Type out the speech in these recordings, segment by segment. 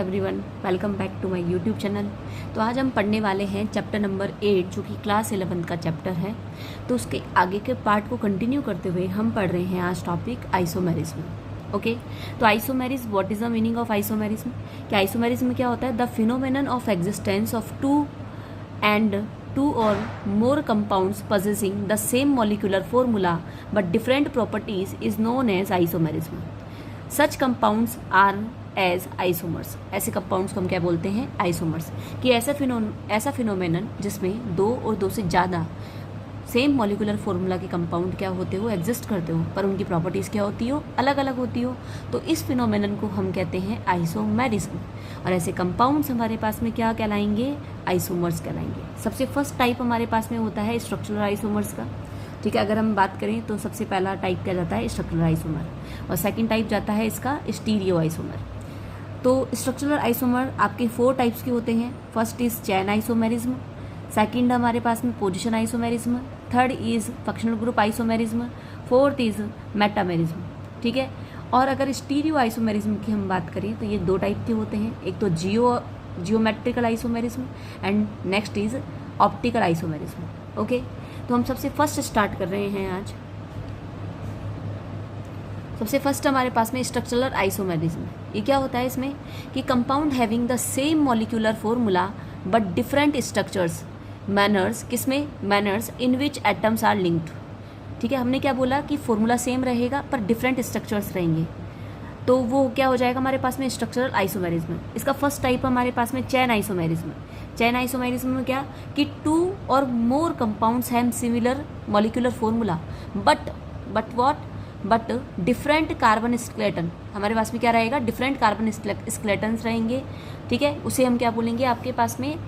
Everyone, welcome back to my YouTube channel. तो आज हम पढ़ने वाले हैं चैप्टर नंबर 8 जो कि क्लास 11 का चैप्टर है। तो उसके आगे के पार्ट को कंटिन्यू करते हुए हम पढ़ रहे हैं आज टॉपिक आइसोमेरिज्म। ओके, तो isomerism, what is the meaning of isomerism? कि आइसोमेरिज्म क्या होता है? The phenomenon of existence of two or more compounds possessing the same molecular formula but different properties is known as isomerism. Such compounds are as isomers. ऐसे compounds को हम क्या बोलते हैं? आइसोमर्स। कि ऐसा फिनोमेनन जिसमें दो और दो से ज़्यादा सेम मॉलिकुलर फॉर्मूला के कंपाउंड क्या होते हो, एग्जिस्ट करते हो, पर उनकी प्रॉपर्टीज़ क्या होती हो, अलग अलग होती हो। तो इस फिनोमेनन को हम कहते हैं आइसोमेरिज्म। और ऐसे कंपाउंड्स हमारे पास में क्या कहलाएंगे? आइसोमर्स कहलाएंगे। सबसे फर्स्ट टाइप हमारे पास में होता है स्ट्रक्चरल आइसोमर्स का। ठीक है, अगर हम बात करें तो सबसे पहला टाइप क्या जाता है? Structural isomer. और सेकंड टाइप जाता है इसका स्टीरियो आइसोमर। तो स्ट्रक्चरल आइसोमर आपके 4 टाइप्स के होते हैं। First is chain isomerism, second हमारे पास में position isomerism, third is functional group isomerism, fourth is metamerism. ठीक है, और अगर स्टीरियो आइसोमेरिज्म की हम बात करें तो ये 2 टाइप के होते हैं। एक तो geometrical isomerism and next is optical isomerism. Okay, तो हम सबसे फर्स्ट स्टार्ट कर रहे हैं आज। सबसे फर्स्ट हमारे पास में स्ट्रक्चरल आइसोमेरिज्म। ये क्या होता है इसमें? कि compound having the same molecular formula but different structures, manners, किसमें? Manners in which atoms are linked. ठीक है, हमने क्या बोला कि फॉर्मूला सेम रहेगा पर डिफरेंट स्ट्रक्चर्स रहेंगे, तो वो क्या हो जाएगा हमारे पास में? Structural isomerism. इसका फर्स्ट टाइप हमारे पास में चैन आइसोमेरिज्म। चैन आइसोमेरिज्म में क्या कि 2 और more compounds have similar molecular formula but different carbon skeleton. हमारे पास में क्या रहेगा? डिफरेंट कार्बन स्केलेटन्स रहेंगे। ठीक है, उसे हम क्या बोलेंगे? आपके पास में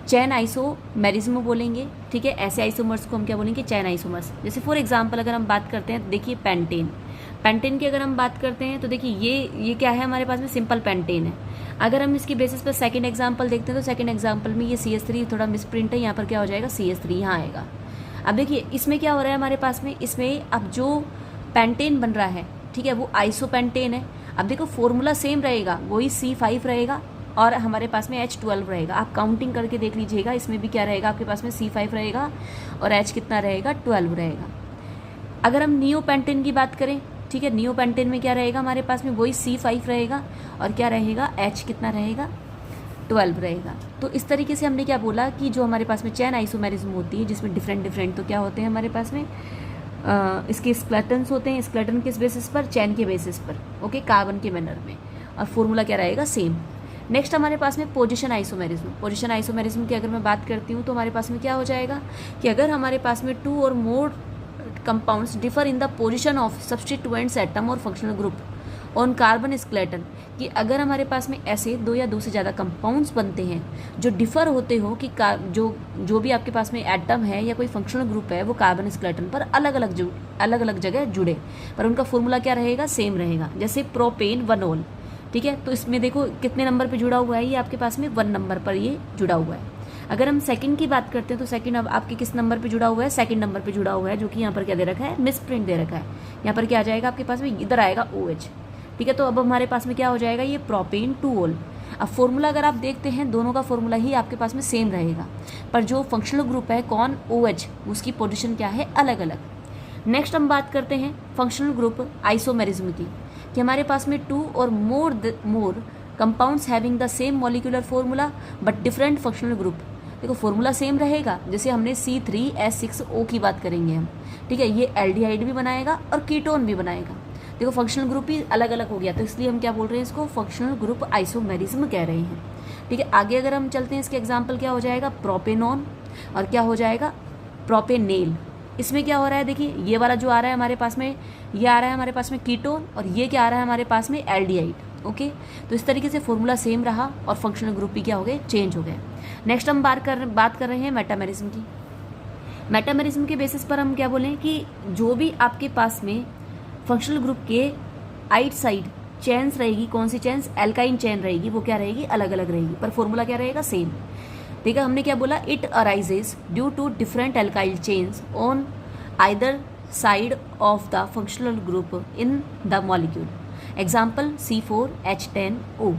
चैन आइसोमेरिज्म बोलेंगे। ठीक है, ऐसे आइसोमर्स को हम क्या बोलेंगे? चैन आइसोमर्स। जैसे फॉर एग्जांपल अगर हम बात करते हैं, देखिए पेंटेन की अगर हम बात करते हैं तो देखिए ये क्या है हमारे पास में? सिंपल पेंटेन है। अगर हम इसकी बेसिस पर सेकंड एग्जांपल देखते हैं तो सेकंड एग्जांपल में ये CH3 थोड़ा मिसप्रिंट है, यहाँ पर क्या हो जाएगा? CH3 यहाँ आएगा। अब देखिए इसमें क्या हो रहा है हमारे पास में? इसमें अब जो पेंटेन बन रहा है, ठीक है, वो आइसोपेंटेन है। अब देखो फॉर्मूला सेम रहेगा, वही C5 रहेगा और हमारे पास में H12 रहेगा। आप काउंटिंग करके देख लीजिएगा, इसमें भी क्या रहेगा आपके पास में? C5 रहेगा और H कितना रहेगा? 12 रहेगा। अगर हम नियोपेंटेन की बात करें, ठीक है, नियोपेंटेन में क्या रहेगा हमारे पास में? वही C5 रहेगा और क्या रहेगा? H कितना रहेगा? 12 रहेगा। तो इस तरीके से हमने क्या बोला कि जो हमारे पास में चैन आइसोमेरिज्म होती है जिसमें डिफरेंट तो क्या होते हैं हमारे पास में? इसके स्केलेटन्स होते हैं। स्केलेटन किस बेसिस पर? चैन के बेसिस पर। ओके, कार्बन के मैनर में, और फॉर्मूला क्या रहेगा? सेम। नेक्स्ट हमारे पास में पोजीशन आइसोमेरिज्म। पोजीशन आइसोमेरिज्म की अगर मैं बात करती हूँ तो हमारे पास में क्या हो जाएगा कि अगर हमारे पास में 2 और more compounds differ in the position of substituents atom और functional group on carbon skeleton, कि अगर हमारे पास में ऐसे 2 या 2 से ज़्यादा कंपाउंड्स बनते हैं जो डिफर होते हो कि जो भी आपके पास में एटम है या कोई फंक्शनल ग्रुप है वो कार्बन स्केलेटन पर अलग अलग जगह जुड़े, पर उनका फॉर्मूला क्या रहेगा? सेम रहेगा। जैसे प्रोपेन 1 ठीक है, तो इसमें देखो कितने नंबर पे जुड़ा हुआ है? ये आपके पास में 1 नंबर पर ये जुड़ा हुआ है। अगर हम सेकंड की बात करते हैं तो सेकंड अब आपके किस नंबर पे जुड़ा हुआ है? सेकंड नंबर पे जुड़ा हुआ है, जो कि यहाँ पर क्या दे रखा है? मिसप्रिंट दे रखा है। यहाँ पर क्या आ जाएगा आपके पास में? इधर आएगा OH। ठीक है, तो अब हमारे पास में क्या हो जाएगा? ये प्रोपेन 2 अब फॉर्मूला अगर आप देखते हैं दोनों का फॉर्मूला ही आपके पास में सेम रहेगा, पर जो फंक्शनल ग्रुप है कौन? OH, उसकी पोजीशन क्या है? अलग अलग। नेक्स्ट हम बात करते हैं फंक्शनल ग्रुप आइसोमेरिज्म की, कि हमारे पास में 2 और more compounds having the same molecular formula but different functional group. देखो फॉर्मूला सेम रहेगा, जैसे हमने C3H6O की बात करेंगे हम। ठीक है, ये एल्डिहाइड भी बनाएगा और कीटोन भी बनाएगा। देखो फंक्शनल ग्रुप ही अलग अलग हो गया, तो इसलिए हम क्या बोल रहे हैं? इसको फंक्शनल ग्रुप आइसोमेरिज्म कह रहे हैं। ठीक है, आगे अगर हम चलते हैं, इसके एग्जाम्पल क्या हो जाएगा? प्रोपेनॉन और क्या हो जाएगा? प्रोपेनेल। इसमें क्या हो रहा है? देखिए ये वाला जो आ रहा है हमारे पास में, ये आ रहा है हमारे पास में कीटोन, और ये क्या आ रहा है हमारे पास में? एल्डिहाइड। ओके, तो इस तरीके से फॉर्मूला सेम रहा और फंक्शनल ग्रुप भी क्या हो गए? चेंज हो गए। नेक्स्ट हम बात कर रहे हैं मेटामेरिज्म की। मेटामेरिज्म के बेसिस पर हम क्या बोलें कि जो भी आपके पास में फंक्शनल ग्रुप के आइट साइड चेन्स रहेगी, कौन सी चेन्स? एल्काइन चेन रहेगी, वो क्या रहेगी? अलग अलग रहेगी, पर फॉर्मूला क्या रहेगा? सेम। ठीक है, हमने क्या बोला? It arises due to different alkyl chains on either side of the functional group in the molecule. Example C4H10O।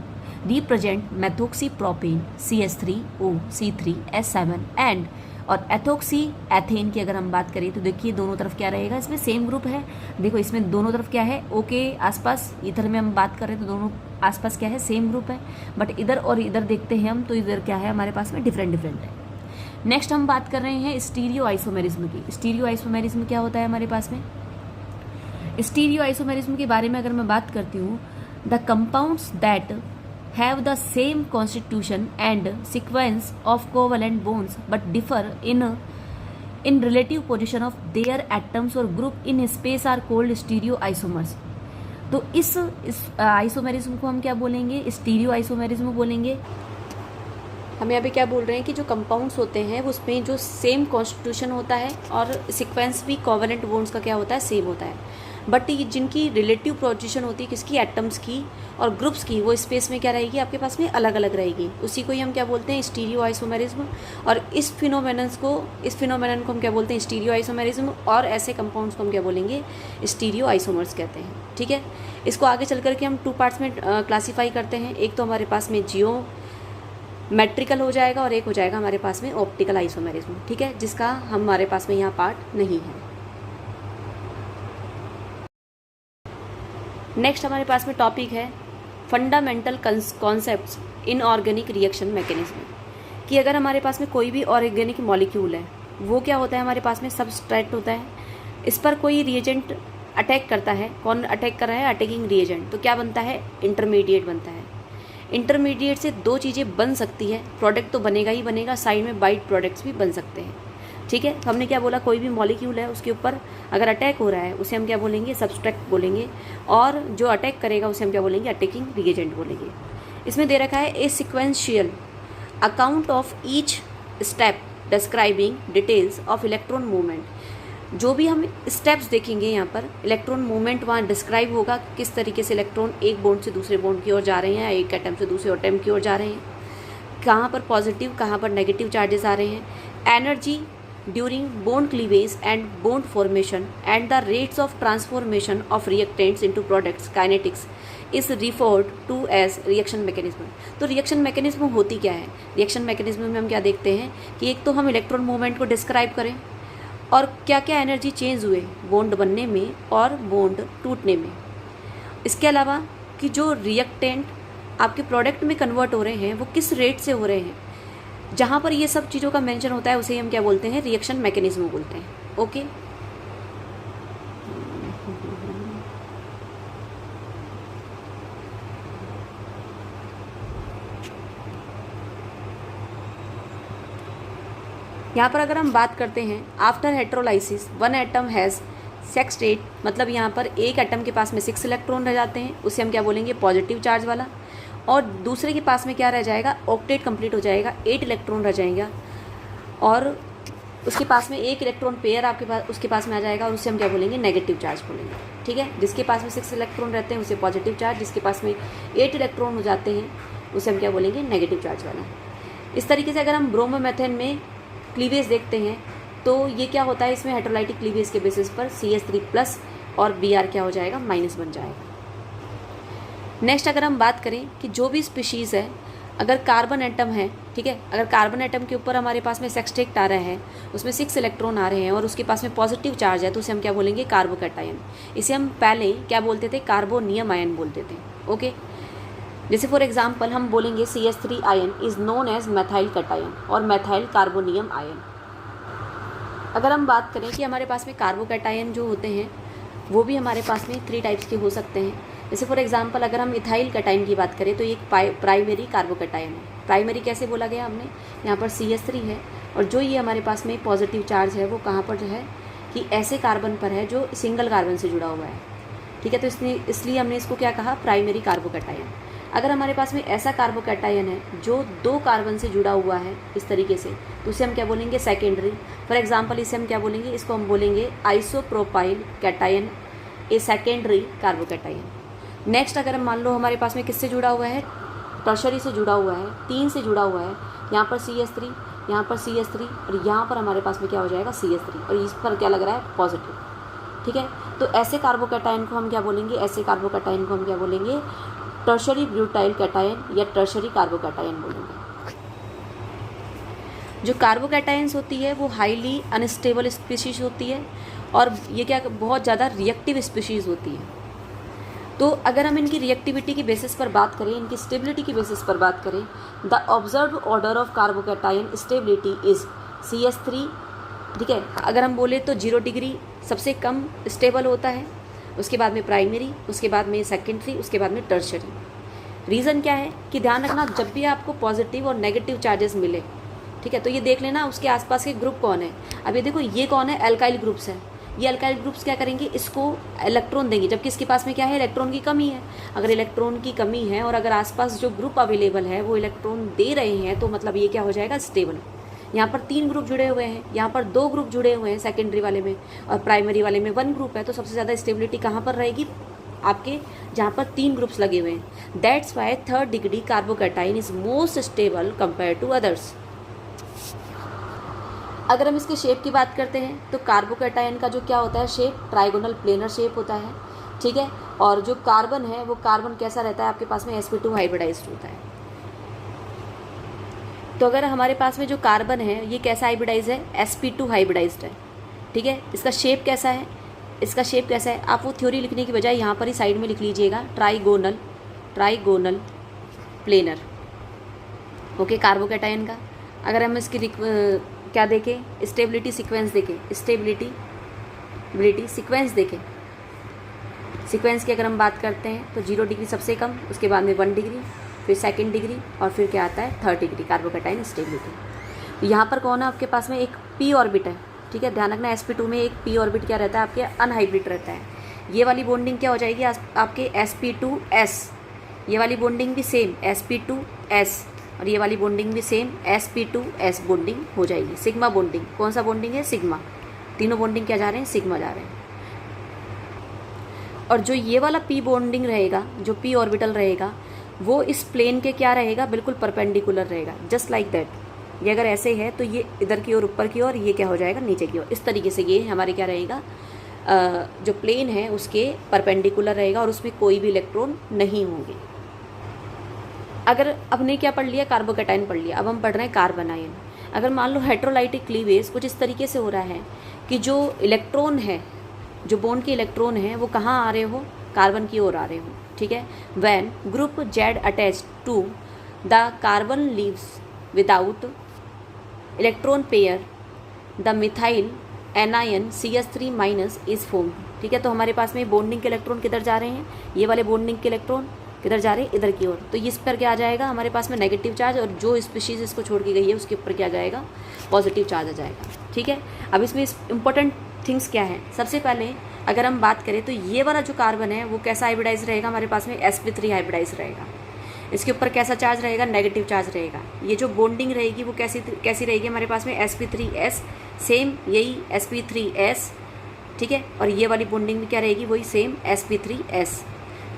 Represent methoxy propane CH3OC3S7 and और एथोक्सी एथेन की अगर हम बात करें तो देखिए दोनों तरफ क्या रहेगा, इसमें सेम ग्रुप है। देखो इसमें दोनों तरफ क्या है, O के आसपास, इधर में हम बात कर रहे हैं तो दोनों आसपास क्या है, सेम ग्रुप है। बट इधर और इधर देखते हैं हम तो इधर क्या है हमारे पास में, डिफरेंट डिफरेंट है। नेक्स्ट हम बात कर रहे हैं स्टीरियो आइसोमेरिज्म की। स्टीरियो आइसोमेरिज्म क्या होता है हमारे पास में, स्टीरियो आइसोमेरिज्म के बारे में अगर मैं बात करती हूँ, the compounds that have the same constitution and sequence of covalent bonds but differ in relative position of their atoms or group in space are called stereoisomers। तो इस आइसोमेरिज्म को हम क्या बोलेंगे, स्टीरियो आइसोमेरिज्म बोलेंगे। हम यहाँ पे क्या बोल रहे हैं कि जो कंपाउंड्स होते हैं उसमें जो सेम कॉन्स्टिट्यूशन होता है और सीक्वेंस भी कोवेलेंट बॉन्ड्स का क्या होता है, सेम होता है। बट ये जिनकी रिलेटिव पोजीशन होती है किसकी, एटम्स की और ग्रुप्स की, वो स्पेस में क्या रहेगी आपके पास में, अलग अलग रहेगी। उसी को ही हम क्या बोलते हैं, स्टीरियो आइसोमेरिज्म। और इस फिनोमेनन को हम क्या बोलते हैं, स्टीरियो आइसोमेरिज्म। और ऐसे कंपाउंड्स को हम क्या बोलेंगे, स्टीरियो आइसोमर्स कहते हैं। ठीक है, इसको आगे चल करके हम 2 पार्ट्स में क्लासीफाई करते हैं। एक तो हमारे पास में जियोमेट्रिकल हो जाएगा और एक हो जाएगा हमारे पास में ऑप्टिकल आइसोमेरिज्म। ठीक है, जिसका हमारे पास में यहाँ पार्ट नहीं है। नेक्स्ट हमारे पास में टॉपिक है fundamental concepts in organic reaction mechanism, कि अगर हमारे पास में कोई भी ऑर्गेनिक मॉलिक्यूल है वो क्या होता है हमारे पास में, सबस्ट्रेट होता है। इस पर कोई रिएजेंट अटैक करता है, कौन अटैक कर रहा है, अटैकिंग रिएजेंट, तो क्या बनता है, इंटरमीडिएट बनता है। इंटरमीडिएट से 2 चीज़ें बन सकती है, प्रोडक्ट तो बनेगा ही बनेगा, साइड में बाइट प्रोडक्ट्स भी बन सकते हैं। ठीक है, तो हमने क्या बोला, कोई भी मॉलिक्यूल है उसके ऊपर अगर अटैक हो रहा है उसे हम क्या बोलेंगे, सब्सट्रैक्ट बोलेंगे। और जो अटैक करेगा उसे हम क्या बोलेंगे, अटैकिंग रिएजेंट बोलेंगे। इसमें दे रखा है a sequential account of each step describing details of electron movement. जो भी हम स्टेप्स देखेंगे यहाँ पर, इलेक्ट्रॉन मूवमेंट वहाँ डिस्क्राइब होगा, किस तरीके से इलेक्ट्रॉन एक बॉन्ड से दूसरे बॉन्ड की ओर जा रहे हैं, एक एटम से दूसरे एटम की ओर जा रहे हैं, कहाँ पर पॉजिटिव कहाँ पर नेगेटिव चार्जेस आ रहे हैं, energy during bond cleavage and bond formation and the rates of transformation of reactants into products kinetics is referred to as reaction mechanism। तो रिएक्शन मैकेनिज्म होती क्या है, रिएक्शन मैकेनिज्म में हम क्या देखते हैं कि एक तो हम इलेक्ट्रॉन मूवमेंट को डिस्क्राइब करें और क्या क्या एनर्जी चेंज हुए बॉन्ड बनने में और बॉन्ड टूटने में। इसके अलावा कि जो रिएक्टेंट आपके प्रोडक्ट में कन्वर्ट हो रहे हैं वो किस रेट से हो रहे हैं, जहाँ पर ये सब चीज़ों का मेंशन होता है उसे हम क्या बोलते हैं, रिएक्शन मैकेनिज्म बोलते हैं। ओके, यहाँ पर अगर हम बात करते हैं after heterolysis 1 atom has sextet state, मतलब यहाँ पर एक एटम के पास में 6 इलेक्ट्रॉन रह जाते हैं, उसे हम क्या बोलेंगे, पॉजिटिव चार्ज वाला। और दूसरे के पास में क्या रह जाएगा, ऑक्टेट कंप्लीट हो जाएगा, 8 इलेक्ट्रॉन रह जाएगा और उसके पास में 1 इलेक्ट्रॉन पेयर आपके पास उसके पास में आ जाएगा और उसे हम क्या बोलेंगे, नेगेटिव चार्ज बोलेंगे। ठीक है, जिसके पास में 6 इलेक्ट्रॉन रहते हैं उसे पॉजिटिव चार्ज, जिसके पास में 8 इलेक्ट्रॉन हो जाते हैं उसे हम क्या बोलेंगे, नेगेटिव चार्ज वाला। इस तरीके से अगर हम ब्रोमोमेथेन में क्लीवेज देखते हैं तो ये क्या होता है, इसमें हेटेरोलाइटिक क्लीवेज के बेसिस पर CH3+ और Br क्या हो जाएगा, माइनस बन जाएगा। नेक्स्ट अगर हम बात करें कि जो भी स्पीशीज़ है, अगर कार्बन एटम है, ठीक है, अगर कार्बन एटम के ऊपर हमारे पास में सेक्सटेट आ रहा है, उसमें 6 इलेक्ट्रॉन आ रहे हैं और उसके पास में पॉजिटिव चार्ज है, तो उसे हम क्या बोलेंगे, कार्बोकैटायन। इसे हम पहले क्या बोलते थे, कार्बोनियम आयन बोलते थे। ओके, जैसे फॉर एग्जांपल हम बोलेंगे CH3 ion is known as methyl cation और मैथाइल कार्बोनियम आयन। अगर हम बात करें कि हमारे पास में कार्बोकैटायन जो होते हैं वो भी हमारे पास में 3 टाइप्स के हो सकते हैं। जैसे फॉर एग्जांपल अगर हम इथाइल कैटायन की बात करें तो ये एक प्राइमरी कार्बोकैटायन है। प्राइमरी कैसे बोला गया हमने, यहाँ पर CH3 है और जो ये हमारे पास में पॉजिटिव चार्ज है वो कहाँ पर जो है कि ऐसे कार्बन पर है जो सिंगल कार्बन से जुड़ा हुआ है। ठीक है, तो इसलिए हमने इसको क्या कहा, प्राइमरी कार्बोकैटायन। अगर हमारे पास में ऐसा कार्बोकैटायन है जो 2 कार्बन से जुड़ा हुआ है इस तरीके से, तो उसे हम क्या बोलेंगे, सेकेंडरी। फॉर एग्जांपल इसे हम क्या बोलेंगे, इसको हम बोलेंगे isopropyl cation, a secondary carbocation. Next अगर हम मान लो हमारे पास में किससे जुड़ा हुआ है, टर्शरी से जुड़ा हुआ है, 3 से जुड़ा हुआ है, यहाँ पर CH3, यहाँ पर CH3 और यहाँ पर हमारे पास में क्या हो जाएगा, CH3 और इस पर क्या लग रहा है, पॉजिटिव। ठीक है, तो ऐसे कार्बोकैटायन को हम क्या बोलेंगे, ऐसे कार्बोकैटायन को हम क्या बोलेंगे, टर्शरी ब्यूटाइल कैटायन या टर्शरी कार्बोकैटायन बोलेंगे। जो कार्बोकैटायंस होती है वो हाईली अनस्टेबल स्पीशीज होती है और ये क्या बहुत ज़्यादा रिएक्टिव स्पीशीज़ होती है। तो अगर हम इनकी रिएक्टिविटी की बेसिस पर बात करें, इनकी स्टेबिलिटी की बेसिस पर बात करें, the observe order of carbocation stability is CH3। ठीक है, अगर हम बोले तो 0 डिग्री सबसे कम स्टेबल होता है, उसके बाद में प्राइमरी, उसके बाद में सेकेंडरी, उसके बाद में टर्शरी। रीज़न क्या है कि ध्यान रखना, जब भी आपको पॉजिटिव और नेगेटिव चार्जेस मिले, ठीक है, तो ये देख लेना उसके आसपास के ग्रुप कौन है। अब ये देखो ये कौन है, एल्काइल ग्रुप्स है। ये अल्काइल ग्रुप्स क्या करेंगे, इसको इलेक्ट्रॉन देंगे, जबकि इसके पास में क्या है, इलेक्ट्रॉन की कमी है। अगर इलेक्ट्रॉन की कमी है और अगर आसपास जो ग्रुप अवेलेबल है वो इलेक्ट्रॉन दे रहे हैं, तो मतलब ये क्या हो जाएगा, स्टेबल। यहाँ पर 3 ग्रुप जुड़े हुए हैं, यहाँ पर 2 ग्रुप जुड़े हुए हैं सेकेंडरी वाले में, और प्राइमरी वाले में 1 ग्रुप है। तो सबसे ज़्यादा स्टेबिलिटी कहाँ पर रहेगी, आपके जहाँ पर 3 ग्रुप्स लगे हुए हैं। That's why 3rd degree carbocation is most stable compare to others. अगर हम इसके शेप की बात करते हैं तो कार्बोकैटायन का जो क्या होता है शेप, ट्राइगोनल प्लेनर शेप होता है। ठीक है, और जो कार्बन है वो कार्बन कैसा रहता है, आपके पास में sp2 हाइब्रिडाइज्ड होता है। तो अगर हमारे पास में जो कार्बन है ये कैसा हाइब्रिडाइज है, sp2 हाइब्रिडाइज्ड है। ठीक है, इसका शेप कैसा है, इसका शेप कैसा है, आप वो थ्योरी लिखने की बजाय यहाँ पर ही साइड में लिख लीजिएगा, ट्राइगोनल प्लेनर। ओके, कार्बोकैटायन का अगर हम इसकी क्या देखें, स्टेबिलिटी सीक्वेंस देखें, स्टेबिलिटी सीक्वेंस देखें। सीक्वेंस की अगर हम बात करते हैं तो 0 डिग्री सबसे कम, उसके बाद में 1 डिग्री, फिर 2nd डिग्री, और फिर क्या आता है 3rd डिग्री कार्बोकैटायन स्टेबिलिटी। यहाँ पर कौन है, आपके पास में एक p ऑर्बिट है। ठीक है, ध्यान रखना sp2 में एक p ऑर्बिट क्या रहता है, आपके अनहाइब्रिड रहता है। ये वाली बॉन्डिंग क्या हो जाएगी आपके sp2s, ये वाली बॉन्डिंग भी सेम sp2s, और ये वाली बॉन्डिंग भी सेम sp2s बॉन्डिंग हो जाएगी। सिग्मा बॉन्डिंग, कौन सा बॉन्डिंग है, सिग्मा। तीनों बॉन्डिंग क्या जा रहे हैं, सिग्मा जा रहे हैं। और जो ये वाला p बॉन्डिंग रहेगा, जो p ऑर्बिटल रहेगा, वो इस प्लेन के क्या रहेगा, बिल्कुल परपेंडिकुलर रहेगा, जस्ट लाइक दैट। ये अगर ऐसे है तो ये इधर की ओर ऊपर की ओर, ये क्या हो जाएगा नीचे की ओर। इस तरीके से ये हमारे क्या रहेगा, जो प्लेन है उसके परपेंडिकुलर रहेगा और उसमें कोई भी इलेक्ट्रॉन नहीं होंगे। अगर हमने क्या पढ़ लिया, कार्बोकैटायन पढ़ लिया, अब हम पढ़ रहे हैं कार्बनायन। अगर मान लो हेट्रोलाइटिक क्लीवेज कुछ इस तरीके से हो रहा है कि जो इलेक्ट्रॉन है, जो बॉन्ड के इलेक्ट्रॉन हैं वो कहाँ आ रहे हो, कार्बन की ओर आ रहे हो। ठीक है, when group Z attached to the carbon leaves without electron pair, the methyl anion CH3 minus is form. ठीक है, तो हमारे पास में बॉन्डिंग के इलेक्ट्रॉन किधर जा रहे हैं, ये वाले बॉन्डिंग के इलेक्ट्रॉन किधर जा रहे हैं, इधर की ओर। तो इस पर क्या आ जाएगा, हमारे पास में नेगेटिव चार्ज, और जो स्पीशीज इसको छोड़ के गई है उसके ऊपर क्या जाएगा, पॉजिटिव चार्ज आ जाएगा। ठीक है, अब इसमें इंपॉर्टेंट थिंग्स क्या है, सबसे पहले अगर हम बात करें तो ये वाला जो कार्बन है वो कैसा हाइब्रिडाइज रहेगा, हमारे पास में sp3 हाइब्रिडाइज रहेगा। इसके ऊपर कैसा चार्ज रहेगा, नेगेटिव चार्ज रहेगा। ये जो बॉन्डिंग रहेगी वो कैसी रहेगी, हमारे पास में sp3s, सेम यही sp3s। ठीक है, और ये वाली बॉन्डिंग में क्या रहेगी, वही सेम sp3s।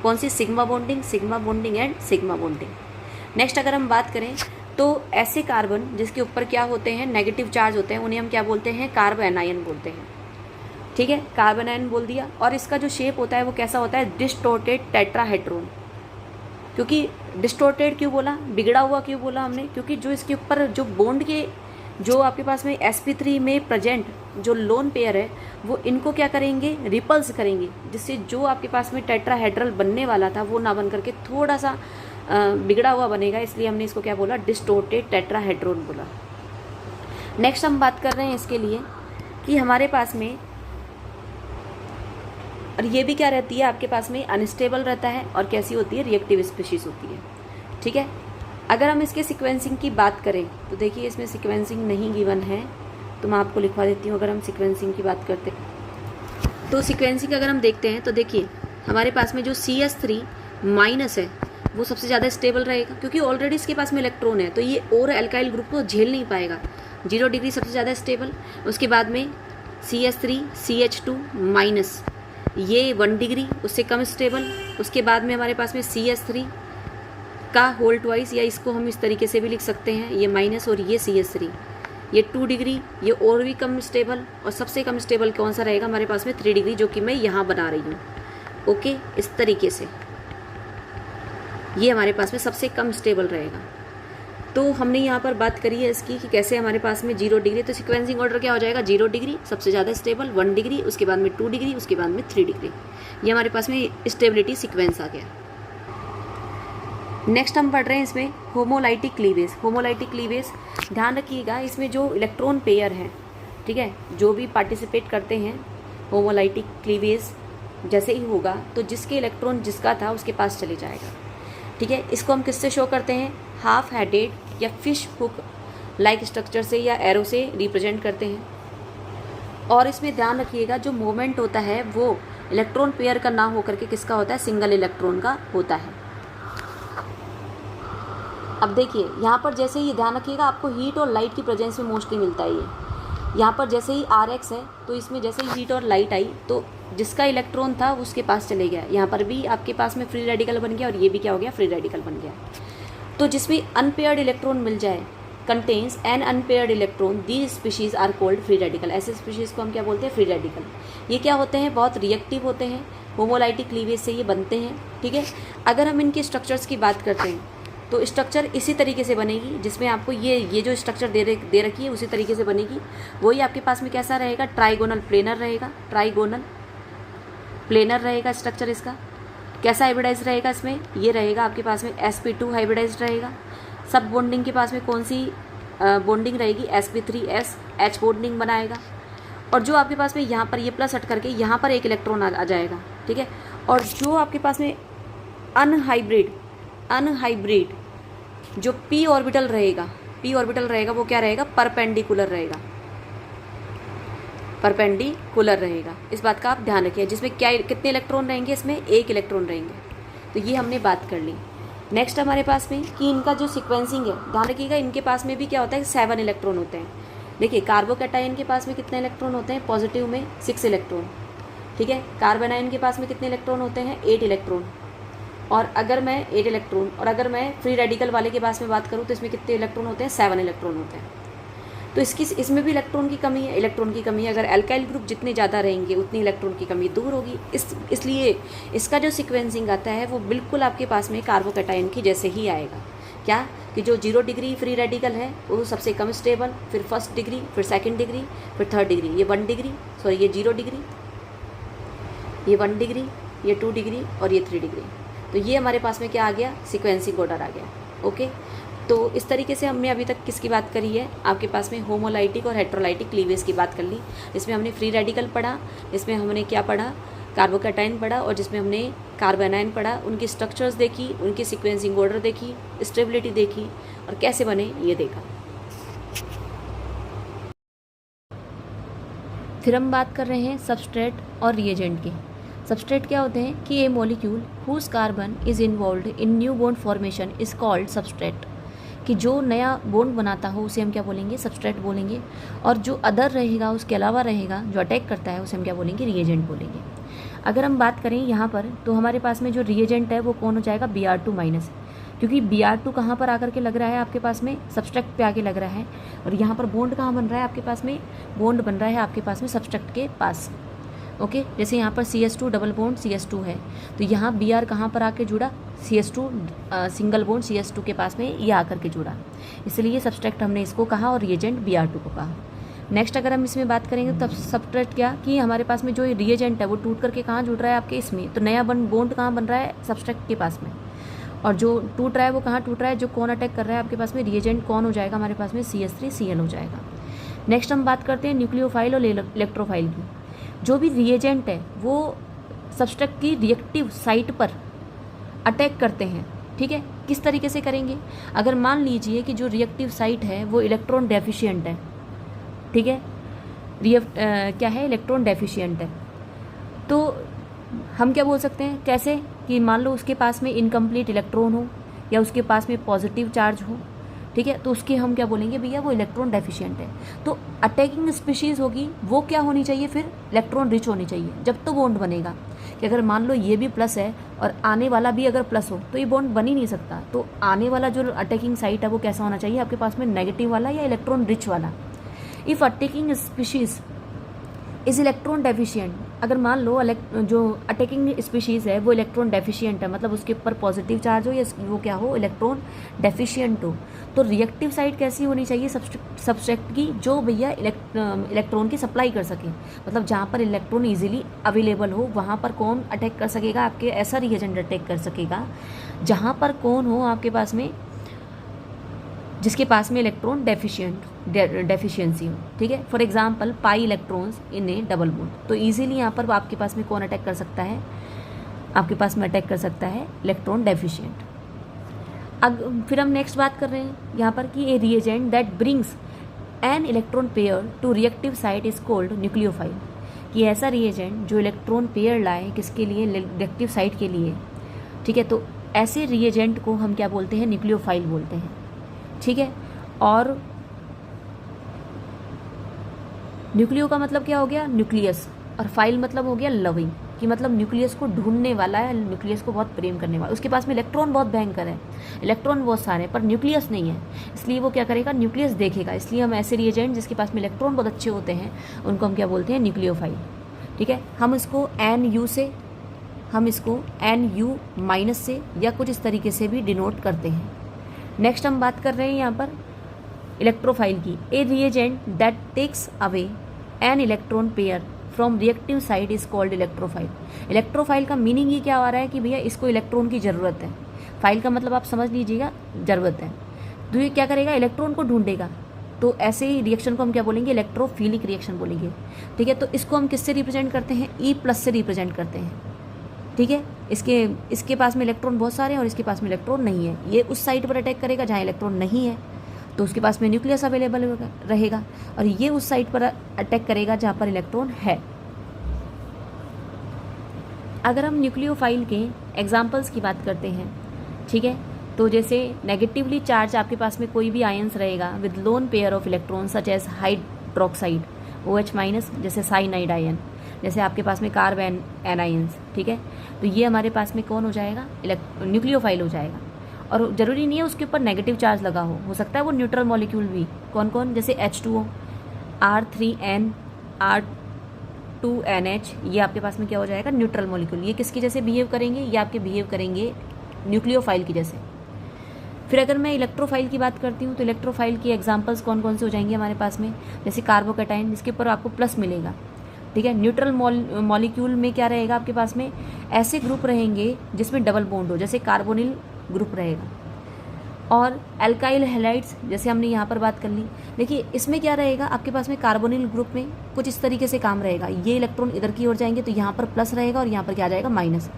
कौन सी, sigma bonding and sigma bonding. Next अगर हम बात करें तो ऐसे कार्बन जिसके ऊपर क्या होते हैं, नेगेटिव चार्ज होते हैं, उन्हें हम क्या बोलते हैं, कार्बोनायन बोलते हैं। ठीक है, कार्बोनायन बोल दिया। और इसका जो शेप होता है वो कैसा होता है, डिस्टोर्टेड टेट्राहेड्रॉन। क्योंकि डिस्टोर्टेड क्यों बोला, बिगड़ा हुआ क्यों बोला हमने, क्योंकि जो इसके ऊपर जो बॉन्ड के जो आपके पास में sp3 में प्रेजेंट जो लोन पेयर है वो इनको क्या करेंगे, रिपल्स करेंगे, जिससे जो आपके पास में टेट्राहेड्रल बनने वाला था वो ना बन करके थोड़ा सा बिगड़ा हुआ बनेगा, इसलिए हमने इसको क्या बोला, डिस्टोर्टेड टेट्राहेड्रॉन बोला। नेक्स्ट हम बात कर रहे हैं इसके लिए कि हमारे पास में, और ये भी क्या रहती है आपके पास में, अनस्टेबल रहता है, और कैसी होती है, रिएक्टिव स्पीशीज होती है। ठीक है, अगर हम इसके सीक्वेंसिंग की बात करें तो देखिए इसमें सीक्वेंसिंग नहीं गिवन है, तो मैं आपको लिखवा देती हूँ। अगर हम सीक्वेंसिंग की बात करते हैं तो सीक्वेंसिंग अगर हम देखते हैं तो देखिए हमारे पास में जो CH3 माइनस है वो सबसे ज़्यादा स्टेबल रहेगा, क्योंकि ऑलरेडी इसके पास में इलेक्ट्रॉन है, तो ये और एल्काइल ग्रुप को झेल नहीं पाएगा। 0 डिग्री सबसे ज़्यादा स्टेबल, उसके बाद में CH3 CH2 माइनस, ये 1 डिग्री उससे कम स्टेबल। उसके बाद में हमारे पास में CH3 का होल ट्वाइस, या इसको हम इस तरीके से भी लिख सकते हैं, ये माइनस और ये CH3, ये 2 डिग्री, ये और भी कम स्टेबल। और सबसे कम स्टेबल कौन सा रहेगा हमारे पास में, 3 डिग्री, जो कि मैं यहाँ बना रही हूँ। ओके, इस तरीके से। ये हमारे पास में सबसे कम स्टेबल रहेगा। तो हमने यहाँ पर बात करी है इसकी कि कैसे हमारे पास में 0 डिग्री, तो सिक्वेंसिंग ऑर्डर क्या हो जाएगा, 0 डिग्री सबसे ज़्यादा स्टेबल, 1 डिग्री, उसके बाद में 2 डिग्री, उसके बाद में 3 डिग्री। ये हमारे पास में स्टेबिलिटी सीक्वेंस आ गया। नेक्स्ट हम पढ़ रहे हैं इसमें होमोलाइटिक क्लीवेज। होमोलाइटिक क्लीवेज ध्यान रखिएगा, इसमें जो इलेक्ट्रॉन पेयर हैं, ठीक है, जो भी पार्टिसिपेट करते हैं होमोलाइटिक क्लीवेज जैसे ही होगा तो जिसके इलेक्ट्रॉन जिसका था उसके पास चले जाएगा, ठीक है। इसको हम किससे शो करते हैं, हाफ हेडेड या फिश हुक लाइक स्ट्रक्चर से या एरो से रिप्रेजेंट करते हैं। और इसमें ध्यान रखिएगा जो मोमेंट होता है वो इलेक्ट्रॉन पेयर का ना होकर के किसका होता है, सिंगल इलेक्ट्रॉन का होता है। अब देखिए यहाँ पर जैसे ही ध्यान रखिएगा, आपको हीट और लाइट की प्रेजेंस में मोस्टली मिलता है ये। यहाँ पर जैसे ही RX है तो इसमें जैसे ही हीट और लाइट आई तो जिसका इलेक्ट्रॉन था उसके पास चले गया। यहाँ पर भी आपके पास में फ्री रेडिकल बन गया और ये भी क्या हो गया, फ्री रेडिकल बन गया। तो जिसमें अनपेयर्ड इलेक्ट्रॉन मिल जाए, contains an unpaired electron, these species are called free radical. ऐसे स्पीशीज़ को हम क्या बोलते हैं, फ्री रेडिकल। ये क्या होते हैं, बहुत रिएक्टिव होते हैं, होमोलाइटिक क्लीवेज से ये बनते हैं, ठीक है। अगर हम इनके स्ट्रक्चर्स की बात करते हैं तो स्ट्रक्चर इसी तरीके से बनेगी, जिसमें आपको ये जो स्ट्रक्चर दे रखी है उसी तरीके से बनेगी। वही आपके पास में कैसा रहेगा, ट्राइगोनल प्लेनर रहेगा, ट्राइगोनल प्लेनर रहेगा स्ट्रक्चर इसका। कैसा हाइब्रिडाइज रहेगा, इसमें ये रहेगा आपके पास में sp2 हाइब्रिडाइज रहेगा। सब बॉन्डिंग के पास में कौन सी बॉन्डिंग रहेगी, sp3s H बॉन्डिंग बनाएगा। और जो आपके पास में यहाँ पर ये प्लस हट करके यहाँ पर एक इलेक्ट्रॉन आ जाएगा, ठीक है। और जो आपके पास में अनहाइब्रिड जो p ऑर्बिटल रहेगा वो क्या रहेगा, परपेंडिकुलर रहेगा। इस बात का आप ध्यान रखिए। जिसमें क्या कितने इलेक्ट्रॉन रहेंगे, इसमें एक इलेक्ट्रॉन रहेंगे। तो ये हमने बात कर ली। नेक्स्ट हमारे पास में कि इनका जो सीक्वेंसिंग है, ध्यान रखिएगा, इनके पास में भी क्या होता है, 7 इलेक्ट्रॉन होते हैं। देखिए कार्बोकैटायन के पास में कितने इलेक्ट्रॉन होते हैं, पॉजिटिव में 6 इलेक्ट्रॉन, ठीक है। कार्बोनाइन के पास में कितने इलेक्ट्रॉन होते हैं, 8 इलेक्ट्रॉन। और अगर मैं 8 इलेक्ट्रॉन और अगर मैं फ्री रेडिकल वाले के पास में बात करूँ तो इसमें कितने इलेक्ट्रॉन होते हैं, 7 इलेक्ट्रॉन होते हैं। तो इसमें भी इलेक्ट्रॉन की कमी है। अगर एल्काइल ग्रुप जितने ज़्यादा रहेंगे उतनी इलेक्ट्रॉन की कमी दूर होगी। इसलिए इसका जो सीक्वेंसिंग आता है वो बिल्कुल आपके पास में कार्बोकैटायन की जैसे ही आएगा। क्या कि जो 0 डिग्री फ्री रेडिकल है वो सबसे कम स्टेबल, फिर 1st डिग्री, फिर 2nd डिग्री, फिर 3rd डिग्री, ये 1 डिग्री, सॉरी ये 0 डिग्री, ये 1 डिग्री, ये 2 डिग्री और ये 3 डिग्री। तो ये हमारे पास में क्या आ गया, सीक्वेंसिंग ऑर्डर आ गया। ओके, तो इस तरीके से हमने अभी तक किसकी बात करी है, आपके पास में होमोलाइटिक और हेट्रोलाइटिक क्लीवेज की बात कर ली। इसमें हमने फ्री रेडिकल पढ़ा, इसमें हमने क्या पढ़ा, कार्बोकैटायन पढ़ा, और जिसमें हमने कार्बोनाइन पढ़ा, उनकी स्ट्रक्चर्स देखी, उनकी सीक्वेंसिंग ऑर्डर देखी, स्टेबिलिटी देखी और कैसे बने ये देखा। फिर हम बात कर रहे हैं सबस्ट्रेट और रिएजेंट की। सबस्ट्रेट क्या होते हैं कि a molecule whose carbon is involved in new bond formation is called substrate, कि जो नया बॉन्ड बनाता हो उसे हम क्या बोलेंगे, सबस्ट्रेट बोलेंगे। और जो अदर रहेगा, उसके अलावा रहेगा, जो अटैक करता है, उसे हम क्या बोलेंगे, रिएजेंट बोलेंगे। अगर हम बात करें यहाँ पर तो हमारे पास में जो रिएजेंट है वो कौन हो जाएगा, Br2-, क्योंकि Br2 कहाँ पर आकर के लग रहा है, आपके पास में सबस्ट्रेट पे आके लग रहा है। और यहाँ पर बॉन्ड कहाँ बन रहा है, आपके पास में बॉन्ड बन रहा है आपके पास में सबस्ट्रेट के पास। ओके, जैसे यहाँ पर CS2 डबल बॉन्ड CS2 है, तो यहाँ Br कहाँ पर आके जुड़ा, CS2 सिंगल बॉन्ड CS2 के पास में ये आकर के जुड़ा, इसलिए सबस्ट्रेट हमने इसको कहा और रिएजेंट Br2 को कहा। नेक्स्ट अगर हम इसमें बात करेंगे तब सबस्ट्रेट क्या कि हमारे पास में जो रिएजेंट है वो टूट करके कहाँ जुड़ रहा है, आपके इसमें, तो नया बॉन्ड कहाँ बन रहा है, सबस्ट्रेट के पास में। और जो टूट रहा है वो कहाँ टूट रहा है, जो कौन अटैक कर रहा है आपके पास में, रिएजेंट कौन हो जाएगा हमारे पास में, CH3Cl हो जाएगा। नेक्स्ट हम बात करते हैं न्यूक्लियोफाइल और इलेक्ट्रोफाइल की। जो भी रिएजेंट है वो सबस्ट्रेट की रिएक्टिव साइट पर अटैक करते हैं, ठीक है। किस तरीके से करेंगे, अगर मान लीजिए कि जो रिएक्टिव साइट है वो इलेक्ट्रॉन डेफिशिएंट है, ठीक है, क्या है, इलेक्ट्रॉन डेफिशिएंट है, तो हम क्या बोल सकते हैं, कैसे कि मान लो उसके पास में इनकम्प्लीट इलेक्ट्रॉन हो या उसके पास में पॉजिटिव चार्ज हो, ठीक है, तो उसके हम क्या बोलेंगे, भैया वो इलेक्ट्रॉन डेफिशिएंट है। तो अटैकिंग स्पीशीज़ होगी वो क्या होनी चाहिए, फिर इलेक्ट्रॉन रिच होनी चाहिए, जब तो बॉन्ड बनेगा। कि अगर मान लो ये भी प्लस है और आने वाला भी अगर प्लस हो तो ये बॉन्ड बन ही नहीं सकता। तो आने वाला जो अटैकिंग साइट है वो कैसा होना चाहिए, आपके पास में नेगेटिव वाला या इलेक्ट्रॉन रिच वाला। If attacking species is electron deficient अगर मान लो जो अटैकिंग स्पीशीज़ है वो इलेक्ट्रॉन डेफिशिएंट है, मतलब उसके ऊपर पॉजिटिव चार्ज हो या वो क्या हो, इलेक्ट्रॉन डेफिशिएंट हो, तो रिएक्टिव साइड कैसी होनी चाहिए सब्सट्रैक्ट की, जो भैया इलेक्ट्रॉन की सप्लाई कर सके, मतलब जहाँ पर इलेक्ट्रॉन इजीली अवेलेबल हो वहाँ पर कौन अटैक कर सकेगा, आपके ऐसा रिएजेंट अटैक कर सकेगा जहाँ पर कौन हो आपके पास में, जिसके पास में इलेक्ट्रॉन डेफिशिएंसी हो, ठीक है। For example pi electrons in A double bond, तो इजीली यहाँ पर आपके पास में कौन अटैक कर सकता है, आपके पास में अटैक कर सकता है इलेक्ट्रॉन डेफिशिएंट। अब फिर हम नेक्स्ट बात कर रहे हैं यहाँ पर कि a reagent that brings an electron pair to reactive site is called nucleophile, कि ऐसा रिएजेंट जो इलेक्ट्रॉन पेयर लाए किसके लिए, रिएक्टिव साइट के लिए, ठीक है। तो ऐसे रिएजेंट को हम क्या बोलते हैं, न्यूक्लियोफाइल बोलते हैं, ठीक है। और न्यूक्लियो का मतलब क्या हो गया, न्यूक्लियस, और फाइल मतलब हो गया लविंग, कि मतलब न्यूक्लियस को ढूंढने वाला है, न्यूक्लियस को बहुत प्रेम करने वाला, उसके पास में इलेक्ट्रॉन बहुत भयंकर है, इलेक्ट्रॉन बहुत सारे हैं पर न्यूक्लियस नहीं है, इसलिए वो क्या करेगा, न्यूक्लियस देखेगा। इसलिए हम ऐसे रिएजेंट जिसके पास में इलेक्ट्रॉन बहुत अच्छे होते हैं उनको हम क्या बोलते हैं, न्यूक्लियोफाइल, ठीक है। हम इसको NU माइनस से या कुछ इस तरीके से भी डिनोट करते हैं। नेक्स्ट हम बात कर रहे हैं यहाँ पर इलेक्ट्रोफाइल की, a reagent that takes away an electron pair from reactive side is called electrophile. Electrophile का मीनिंग ये क्या आ रहा है कि भैया इसको इलेक्ट्रॉन की ज़रूरत है, फाइल का मतलब आप समझ लीजिएगा ज़रूरत है, तो ये क्या करेगा, इलेक्ट्रॉन को ढूंढेगा, तो ऐसे ही रिएक्शन को हम क्या बोलेंगे, इलेक्ट्रोफिलिक रिएक्शन बोलेंगे, ठीक है। तो इसको हम किससे रिप्रेजेंट करते हैं, E+ से रिप्रेजेंट करते हैं, ठीक है। इसके पास में इलेक्ट्रॉन बहुत सारे हैं और इसके पास में इलेक्ट्रॉन नहीं है, ये उस साइड पर अटैक करेगा जहाँ इलेक्ट्रॉन नहीं है, तो उसके पास में न्यूक्लियस अवेलेबल रहेगा, और ये उस साइड पर अटैक करेगा जहाँ पर इलेक्ट्रॉन है। अगर हम न्यूक्लियोफाइल के एग्जाम्पल्स की बात करते हैं, ठीक है, तो जैसे नेगेटिवली चार्ज आपके पास में कोई भी आयंस रहेगा with lone pair of electron such as hydroxide OH-, जैसे साइनाइड आयन, जैसे आपके पास में कार्बन एनायंस, ठीक है, तो ये हमारे पास में कौन हो जाएगा, न्यूक्लियोफाइल हो जाएगा। और ज़रूरी नहीं है उसके ऊपर नेगेटिव चार्ज लगा हो सकता है वो न्यूट्रल मॉलिक्यूल भी, कौन कौन, जैसे H2O, R3N, R2NH, ये आपके पास में क्या हो जाएगा, न्यूट्रल मॉलिक्यूल। ये किसकी जैसे बिहेव करेंगे, ये आपके बिहेव करेंगे न्यूक्लियोफाइल की जैसे। फिर अगर मैं इलेक्ट्रोफाइल की बात करती हूँ तो इलेक्ट्रोफाइल की एग्जांपल्स कौन कौन से हो जाएंगे हमारे पास में, जैसे कार्बोकैटायन, जिसके ऊपर आपको प्लस मिलेगा, ठीक है। न्यूट्रल मॉलिक्यूल में क्या रहेगा आपके पास में, ऐसे ग्रुप रहेंगे जिसमें डबल बॉन्ड हो, जैसे कार्बोनिल ग्रुप रहेगा। और एल्काइल हैलाइड्स, जैसे हमने यहाँ पर बात कर ली, देखिए इसमें क्या रहेगा आपके पास में, कार्बोनिल ग्रुप में कुछ इस तरीके से काम रहेगा, ये इलेक्ट्रॉन इधर की ओर जाएंगे तो यहाँ पर प्लस रहेगा और यहाँ पर क्या आ जाएगा, माइनस।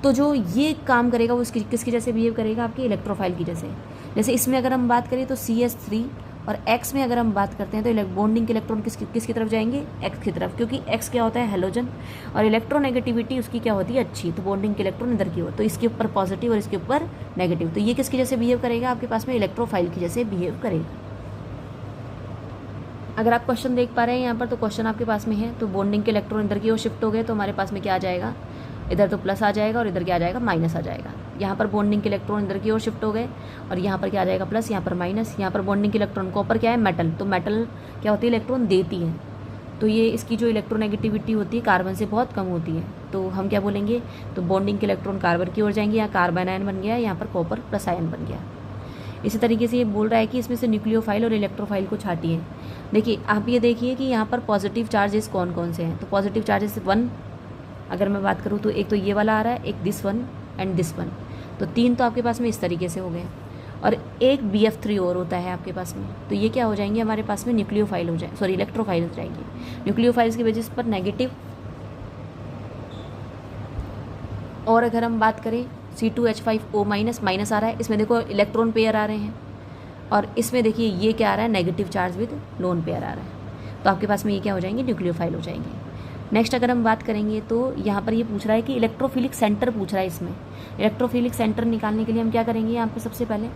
तो जो ये काम करेगा वो किसकी जैसे बिहेव करेगा, आपके इलेक्ट्रोफाइल की जैसे। जैसे इसमें अगर हम बात करें तो CH3, और X में अगर हम बात करते हैं तो बॉन्डिंग के इलेक्ट्रॉन किसकी तरफ जाएंगे, X की तरफ, क्योंकि X क्या होता है, हैलोजन, और इलेक्ट्रोनेगेटिविटी उसकी क्या होती है, अच्छी, तो बॉन्डिंग के इलेक्ट्रॉन इधर की ओर, तो इसके ऊपर पॉजिटिव और इसके ऊपर नेगेटिव, तो ये किसकी जैसे बिहेव करेगा, आपके पास में इलेक्ट्रोफाइल की जैसे बिहेव करेगा। अगर आप क्वेश्चन देख पा रहे हैं यहाँ पर, तो क्वेश्चन आपके पास में है, तो बॉन्डिंग के इलेक्ट्रॉन इधर की ओर शिफ्ट हो गए, तो हमारे पास में क्या आ जाएगा, इधर तो प्लस आ जाएगा और इधर क्या आ जाएगा, माइनस आ जाएगा। यहाँ पर बॉन्डिंग के इलेक्ट्रॉन इधर की ओर शिफ्ट हो गए और यहाँ पर क्या आ जाएगा, प्लस, यहाँ पर माइनस। यहाँ पर बॉन्डिंग के इलेक्ट्रॉन, कॉपर क्या है, मेटल, तो मेटल क्या होती है, इलेक्ट्रॉन देती है, तो ये इसकी जो इलेक्ट्रोनेगेटिविटी होती है कार्बन से बहुत कम होती है, तो हम क्या बोलेंगे, तो बॉन्डिंग के इलेक्ट्रॉन कार्बन की ओर जाएंगे, यहाँ कार्बन आयन बन गया, यहाँ पर कॉपर प्लस आयन बन गया। इसी तरीके से ये बोल रहा है कि इसमें से न्यूक्लियोफाइल और इलेक्ट्रोफाइल को छाटिए। देखिए आप ये देखिए कि यहाँ पर पॉजिटिव चार्जेस कौन कौन से हैं, तो पॉजिटिव चार्जेस 1 अगर मैं बात करूँ तो एक तो ये वाला आ रहा है, एक this one and this one, तो 3 तो आपके पास में इस तरीके से हो गए, और एक BF3 और होता है आपके पास में, तो ये क्या हो जाएंगे हमारे पास में, न्यूक्लियोफाइल हो जाए, सॉरी इलेक्ट्रोफाइल हो जाएंगे। न्यूक्लियोफाइल्स की बेसिस पर नेगेटिव। और अगर हम बात करें C2H5O माइनस आ रहा है, इसमें देखो इलेक्ट्रॉन पेयर आ रहे हैं, और इसमें देखिए ये क्या आ रहा है, negative charge with lone pair आ रहा है, तो आपके पास में ये क्या हो जाएंगे, न्यूक्लियोफाइल हो जाएंगे। नेक्स्ट अगर हम बात करेंगे तो यहाँ पर ये पूछ रहा है कि इलेक्ट्रोफिलिक सेंटर पूछ रहा है। इसमें इलेक्ट्रोफिलिक सेंटर निकालने के लिए हम क्या करेंगे, यहाँ पर सबसे पहले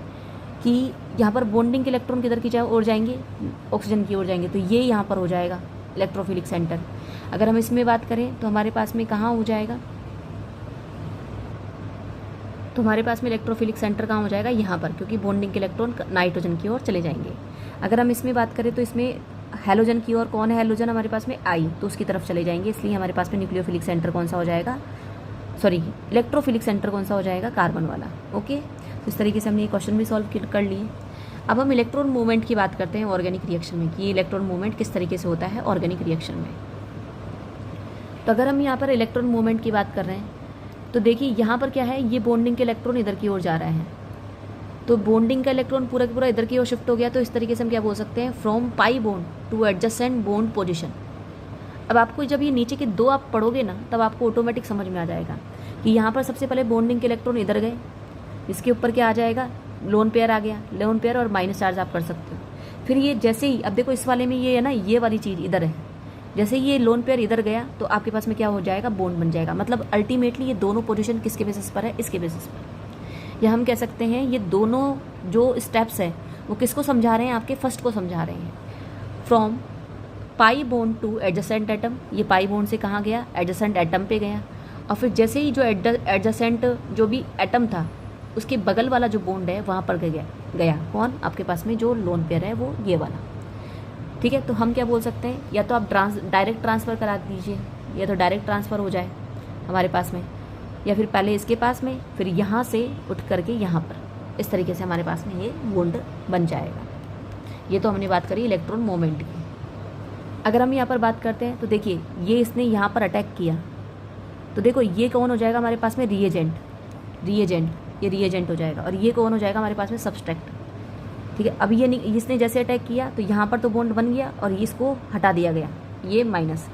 कि यहाँ पर बॉन्डिंग के इलेक्ट्रॉन किधर की ओर जाएंगे, ऑक्सीजन की ओर जाएंगे, तो ये यहाँ पर हो जाएगा इलेक्ट्रोफिलिक सेंटर। अगर हम इसमें बात करें तो हमारे पास में कहाँ हो जाएगा, तो हमारे पास में इलेक्ट्रोफिलिक सेंटर कहाँ हो जाएगा, यहाँ पर, क्योंकि बॉन्डिंग के इलेक्ट्रॉन नाइट्रोजन की ओर चले जाएंगे। अगर हम इसमें बात करें तो इसमें हैलोजन की ओर कौन है हैलोजन हमारे पास में, आई, तो उसकी तरफ चले जाएंगे, इसलिए हमारे पास में न्यूक्लियोफिलिक सेंटर कौन सा हो जाएगा, सॉरी इलेक्ट्रोफिलिक सेंटर कौन सा हो जाएगा, कार्बन वाला। ओके, तो इस तरीके से हमने ये क्वेश्चन भी सॉल्व कर लिए। अब हम इलेक्ट्रॉन मूवमेंट की बात करते हैं ऑर्गेनिक रिएक्शन में, कि ये इलेक्ट्रॉन मूवमेंट किस तरीके से होता है ऑर्गेनिक रिएक्शन में। तो अगर हम यहाँ पर इलेक्ट्रॉन मूवमेंट की बात कर रहे हैं तो देखिए यहाँ पर क्या है, ये बॉन्डिंग के इलेक्ट्रॉन इधर की ओर जा रहे हैं, तो बॉन्डिंग का इलेक्ट्रॉन पूरा का पूरा इधर की ओर शिफ्ट हो गया। तो इस तरीके से हम क्या बोल सकते हैं, from pi bond two adjacent bond position. अब आपको जब ये नीचे के दो आप पढ़ोगे ना, तब आपको ऑटोमेटिक समझ में आ जाएगा कि यहाँ पर सबसे पहले बॉन्डिंग के इलेक्ट्रॉन इधर गए, इसके ऊपर क्या आ जाएगा, लोन पेयर आ गया, लोन पेयर और माइनस चार्ज आप कर सकते हो। फिर ये जैसे ही, अब देखो इस वाले में ये है ना, ये वाली चीज़ इधर है, जैसे ही ये लोन पेयर इधर गया तो आपके पास में क्या हो जाएगा, बॉन्ड बन जाएगा। मतलब अल्टीमेटली ये दोनों पोजीशन किसके बेसिस पर है, इसके बेसिस पर। या हम कह सकते हैं ये दोनों जो स्टेप्स है वो किसको समझा रहे हैं, आपके फर्स्ट को समझा रहे हैं। From pi bond two adjacent atom, ये पाई बॉन्ड से कहाँ गया, एडजेसेंट एटम पे गया। और फिर जैसे ही जो एडजेसेंट जो भी एटम था उसके बगल वाला जो बॉन्ड है वहाँ पर गया कौन, आपके पास में जो लोन पेयर है वो ये वाला। ठीक है, तो हम क्या बोल सकते हैं, या तो आप डायरेक्ट ट्रांसफ़र करा दीजिए, या तो डायरेक्ट ट्रांसफ़र हो जाए हमारे पास में, या फिर पहले इसके पास में फिर यहाँ से उठ करके यहाँ पर, इस तरीके से हमारे पास में ये बॉन्ड बन जाएगा। ये तो हमने बात करी इलेक्ट्रॉन मोमेंट की। अगर हम यहाँ पर बात करते हैं तो देखिए ये इसने यहाँ पर अटैक किया, तो देखो ये कौन हो जाएगा हमारे पास में, रिएजेंट, ये रिएजेंट हो जाएगा। और ये कौन हो जाएगा हमारे पास में, सब्सट्रैक्ट। ठीक है, अब ये इसने जैसे अटैक किया तो यहाँ पर तो बॉन्ड बन गया और इसको हटा दिया गया, ये माइनस।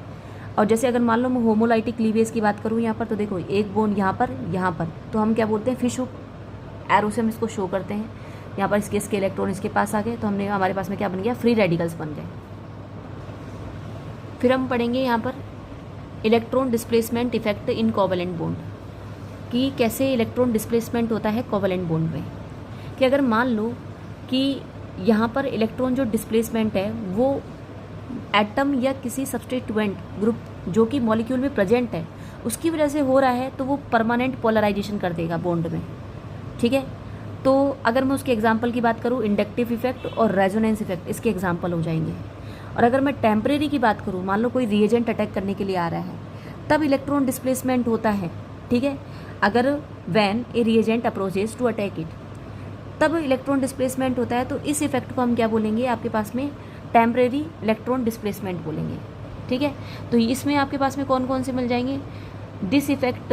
और जैसे अगर मान लो मैं होमोलाइटिक क्लीवेज की बात करूँ यहाँ पर, तो देखो एक बॉन्ड यहाँ पर, तो हम क्या बोलते हैं, फिश हुक, एरो से हम इसको शो करते हैं। यहाँ पर इसके इलेक्ट्रॉन इसके पास आ गए, तो हमने हमारे पास में क्या बन गया, फ्री रेडिकल्स बन गए। फिर हम पढ़ेंगे यहाँ पर electron displacement effect in covalent bond, कि कैसे इलेक्ट्रॉन डिस्प्लेसमेंट होता है कोवेलेंट बॉन्ड में। कि अगर मान लो कि यहाँ पर इलेक्ट्रॉन जो डिस्प्लेसमेंट है वो एटम या किसी सब्स्टिट्यूएंट ग्रुप जो कि मॉलिक्यूल में प्रेजेंट है उसकी वजह से हो रहा है, तो वो परमानेंट पोलराइजेशन कर देगा बॉन्ड में। ठीक है, तो अगर मैं उसके एग्जांपल की बात करूँ, इंडक्टिव इफेक्ट और रेजोनेंस इफेक्ट इसके एग्जांपल हो जाएंगे। और अगर मैं टेम्परेरी की बात करूँ, मान लो कोई रिएजेंट अटैक करने के लिए आ रहा है, तब इलेक्ट्रॉन डिस्प्लेसमेंट होता है। ठीक है, अगर when a reagent approaches to attack it, तब इलेक्ट्रॉन डिस्प्लेसमेंट होता है। तो इस इफेक्ट को हम क्या बोलेंगे, आपके पास में टेम्परेरी इलेक्ट्रॉन डिस्प्लेसमेंट बोलेंगे। ठीक है, तो इसमें आपके पास में कौन कौन से मिल जाएंगे, दिस इफेक्ट,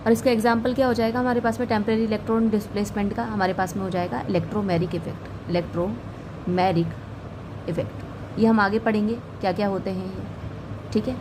और इसका एग्जांपल क्या हो जाएगा हमारे पास में टेम्परेरी इलेक्ट्रॉन डिस्प्लेसमेंट का, हमारे पास में हो जाएगा इलेक्ट्रोमेरिक इफेक्ट, इलेक्ट्रोमेरिक इफेक्ट। ये हम आगे पढ़ेंगे क्या क्या होते हैं ये। ठीक है।